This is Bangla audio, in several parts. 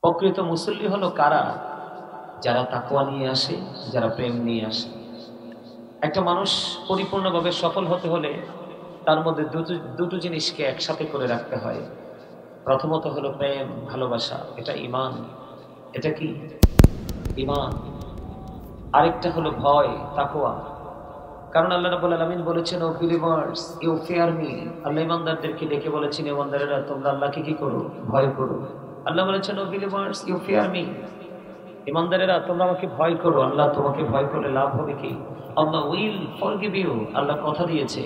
প্রকৃত মুসল্লি হলো কারা? যারা তাকওয়া নিয়ে আসে, যারা প্রেম নিয়ে আসে। একটা মানুষ পরিপূর্ণভাবে সফল হতে হলে তার মধ্যে দুটো জিনিসকে একসাথে করে রাখতে হয়। প্রথমত হলো প্রেম, ভালোবাসা, এটা ঈমান। এটা কি? ঈমান। আরেকটা হলো ভয়, তাকওয়া। কারণ আল্লাহ রাব্বুল আলামিন বলেছেন, O believers you fear me. আল্লাহ ঈমানদারদেরকে ডেকে বলেছেন, ঈমানদারেরা তোমরা আল্লাহকে কি করো? ভয় করো। আল্লাহ বলেছেন, O believers you fear me. ঈমানদারেরা তোমরা আমাকে ভয় করো। আল্লাহ তোমাকে ভয় করলে লাভ হবে কি? আল্লাহ উইল ফরগিভ ইউ। আল্লাহ কথা দিয়েছে।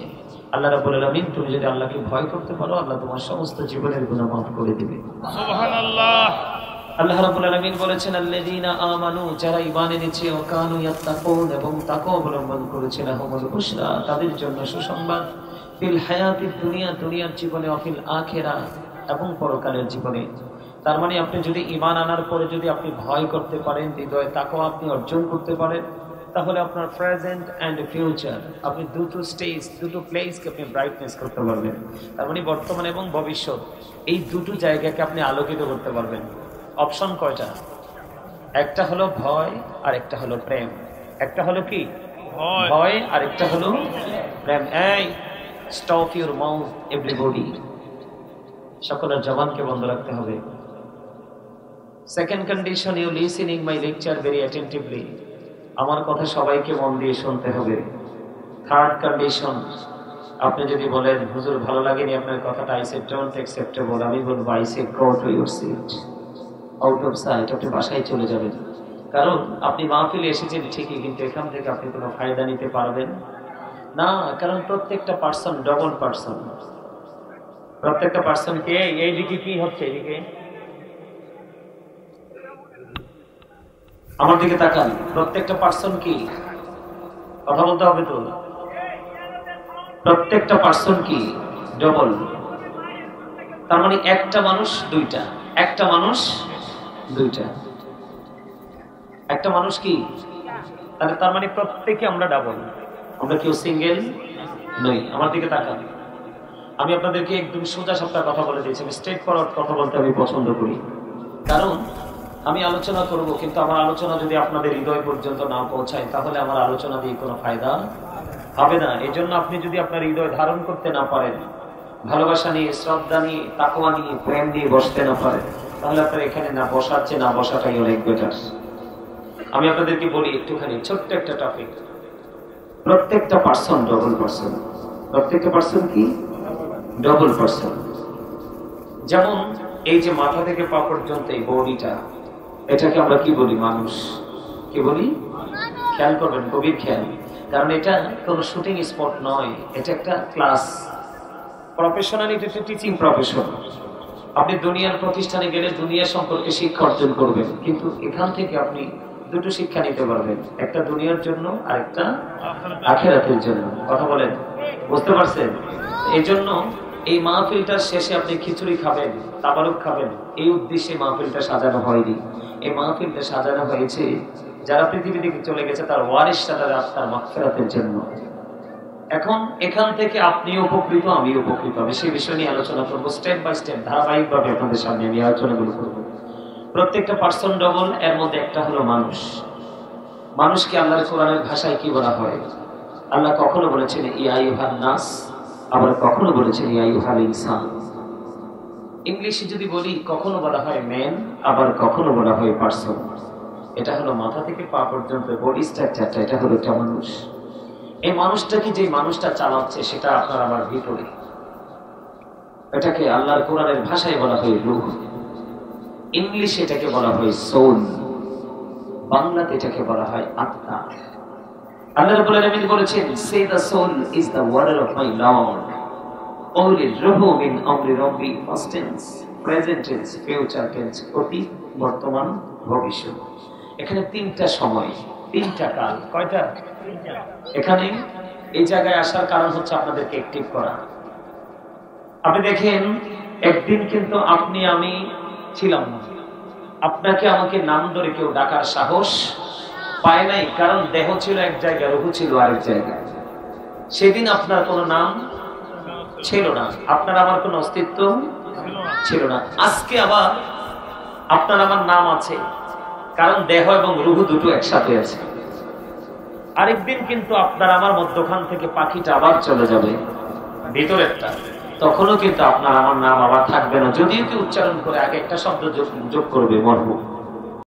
আল্লাহ রাব্বুল আলামিন তুমি যদি আল্লাহকে ভয় করতে পারো, আল্লাহ তোমার সমস্ত জীবনের গুনাহ মাফ করে দিবে। সুবহানাল্লাহ। আল্লাহ রাব্বুল আলামিন বলেছেন, আল্লাযীনা আমানু, যারা ঈমান এনেছে, ও কানু ইয়াত্তাকুন, এবং তাকওয়া অবলম্বন করেছে, লাহুমুল বুশরা, তাদের জন্য সুসংবাদ, ফিল হায়াতিদ দুনিয়া, দুনিয়ার জীবনে, ও ফিল আখিরাহ, এবং পরকালের জীবনে। তার মানে আপনি যদি ঈমান আনার পরে যদি আপনি ভয় করতে পারেন, হৃদয়ে তাকওয়া আপনি অর্জন করতে পারেন, তাহলে আপনার প্রেজেন্ট এন্ড ফিউচার, আপনি দুটো স্টেজ, দুটো প্লেসকে আপনি ব্রাইটনেস করতে পারবেন। তার মানে বর্তমান এবং ভবিষ্যৎ, এই দুটো জায়গাকে আপনি আলোকিত করতে পারবেন। অপশন কয়টা? একটা হলো ভয় আর একটা হলো প্রেম। একটা হলো কি? ভয় আর একটা হলো প্রেম। এই স্টপ ইউর মাউথ এভরিবডি, সকলের জবানকে বন্ধ রাখতে হবে। Second condition, you listening my lecture very attentively, আমার কথা সবাইকে মন দিয়ে শুনতে হবে। থার্ড কন্ডিশন, আপনি যদি বলেন হুজুর ভালো লাগেনি আপনার কথাটা, আই সে ডোন্ট অ্যাকসেপ্টেবল, আমি বলবো I say go to your seat, out of sight, আপনি বাসায় চলে যাবেন। কারণ আপনি মাহফিলে এসেছেন ঠিকই, কিন্তু এখান থেকে আপনি কোনো ফায়দা নিতে পারবেন না। কারণ প্রত্যেকটা পার্সন ডবল পার্সন। প্রত্যেকটা পার্সনকে, এইদিকে কি হচ্ছে, এদিকে আমার দিকে তাকান, প্রত্যেকটা পার্সন কি, কথা বলতে হবে তো, প্রত্যেকটা পার্সন কি ডবল। তার মানে একটা মানুষ দুইটা, একটা মানুষ দুইটা, একটা মানুষ কি, তাহলে তার মানে প্রত্যেকে আমরা ডাবল, আমরা কেউ সিঙ্গেল নই। আমার দিকে তাকান, আমি আপনাদেরকে একদম সোজা সাপটা কথা বলে দিয়েছি। আমি স্ট্রেট ফরওয়ার্ড কথা বলতে আমি পছন্দ করি, কারণ আমি আলোচনা করব, কিন্তু আমার আলোচনা যদি আপনাদের হৃদয় পর্যন্ত না পৌঁছায়, তাহলে আমার আলোচনা দিয়ে কোনো ফায়দা হবে না। এই জন্য আপনি যদি আপনার হৃদয় ধারণ করতে না পারেন, ভালোবাসা নিয়ে, শ্রদ্ধা নিয়ে, তাকওয়া নিয়ে, প্রেম নিয়ে বসতে না পারেন, তাহলে আপনার এখানে না বসার চেয়ে না বসাটাই অনেক বেটার। আমি আপনাদেরকে বলি একটুখানি ছোট্ট একটা টপিক। প্রত্যেকটা পার্সন ডবল পার্সন। প্রত্যেকটা পার্সন কি ডবল পার্সন। যেমন এই যে মাথা থেকে পা পর্যন্ত এই বডিটা, এটাকে আমরা কি বলি? মানুষ। কি বলি? খেয়াল করবেন, গভীর খেয়াল, কারণ এটা কোনো শুটিং স্পট নয়, এটা একটা ক্লাস। প্রফেশনালি এটা একটা টিচিং প্রফেশন। আপনি দুনিয়ার প্রতিষ্ঠানে গেলে দুনিয়া সম্পর্কে শিক্ষা অর্জন করবেন, কিন্তু এখান থেকে আপনি দুটো শিক্ষা নিতে পারবেন, একটা দুনিয়ার জন্য আর একটা আখিরাতের জন্য। কথা বলেন, বুঝতে পারছেন? এই জন্য এই মাহফিলটার শেষে আপনি খিচুড়ি খাবেন, তাবারুক খাবেন, এই উদ্দেশ্যে মাহফিলটা সাজানো হয়নি। এই মাহফিলটা সাজানো হয়েছে যারা পৃথিবী থেকে চলে গেছে তার ওয়ারিসরা, তাদের আত্মার মাগফিরাতের জন্য। এখন এখান থেকে আপনিও উপকৃত, আমিও উপকৃত। আমি সেই বিষয় নিয়ে আলোচনা করবো স্টেপ বাই স্টেপ, ধারাবাহিকভাবে আপনাদের সামনে আমি আলোচনাগুলো করবো। প্রত্যেকটা পার্সন ডবল, এর মধ্যে একটা হলো মানুষ। মানুষকে আল্লাহর কোরআনের ভাষায় কি বলা হয়? আল্লাহ কখনো বলেছেন ইয়া আইয়ুহান নাস, আবার কখনো বলেছেন ইয়া আইয়ুহাল ইনসান। ইংলিশে যদি বলি, কখনো বলা হয় ম্যান, আবার কখনো বলা হয় পার্সন। এটা হলো মাথা থেকে পা পর্যন্ত বডি স্ট্রাকচারটা, এটা হলো একটা মানুষ। এই মানুষটাকে যে মানুষটা চালাচ্ছে সেটা আপনার আমার ভিতরে, এটাকে আল্লাহর কোরআনের ভাষায় বলা হয় রূহ। ইংলিশে এটাকে বলা হয় সোল, বাংলাতে এটাকে বলা হয় আত্মা। আল্লাহ রাব্বুল আলামিন বলেছেন, say the soul is the word of my lord, only রূহু মিন আমরি রাব্বি, past tense, present tense, future tense, অতীত, বর্তমান, ভবিষ্যৎ। এখানে তিনটা সময়, তিনটা কাল। কয়টা? এখানে এই জায়গায় আসার কারণ হচ্ছে আপনাদেরকে অ্যাক্টিভ করা। আপনি দেখেন, একদিন কিন্তু আপনি আমি ছিলাম না, আপনাকে আমাকে নাম ধরে কেউ ডাকার সাহস পায় নাই, কারণ দেহ ছিল এক জায়গায়, রূহ ছিল আরেক জায়গায়। সেদিন আপনার কোনো নাম ছিল না, আপনার আমার কোনো অস্তিত্ব ছিল না। আজকে আবার আপনার আমার নাম আছে, কারণ দেহ এবং রুহু দুটো একসাথে আছে। আরেকদিন কিন্তু আপনার আমার মধ্যখান থেকে পাখিটা আবার চলে যাবে ভিতরেরটা, তখনও কিন্তু আপনার আমার নাম আবার থাকবে না, যদিও কি উচ্চারণ করে আগে একটা শব্দ যোগ করবে মরহু।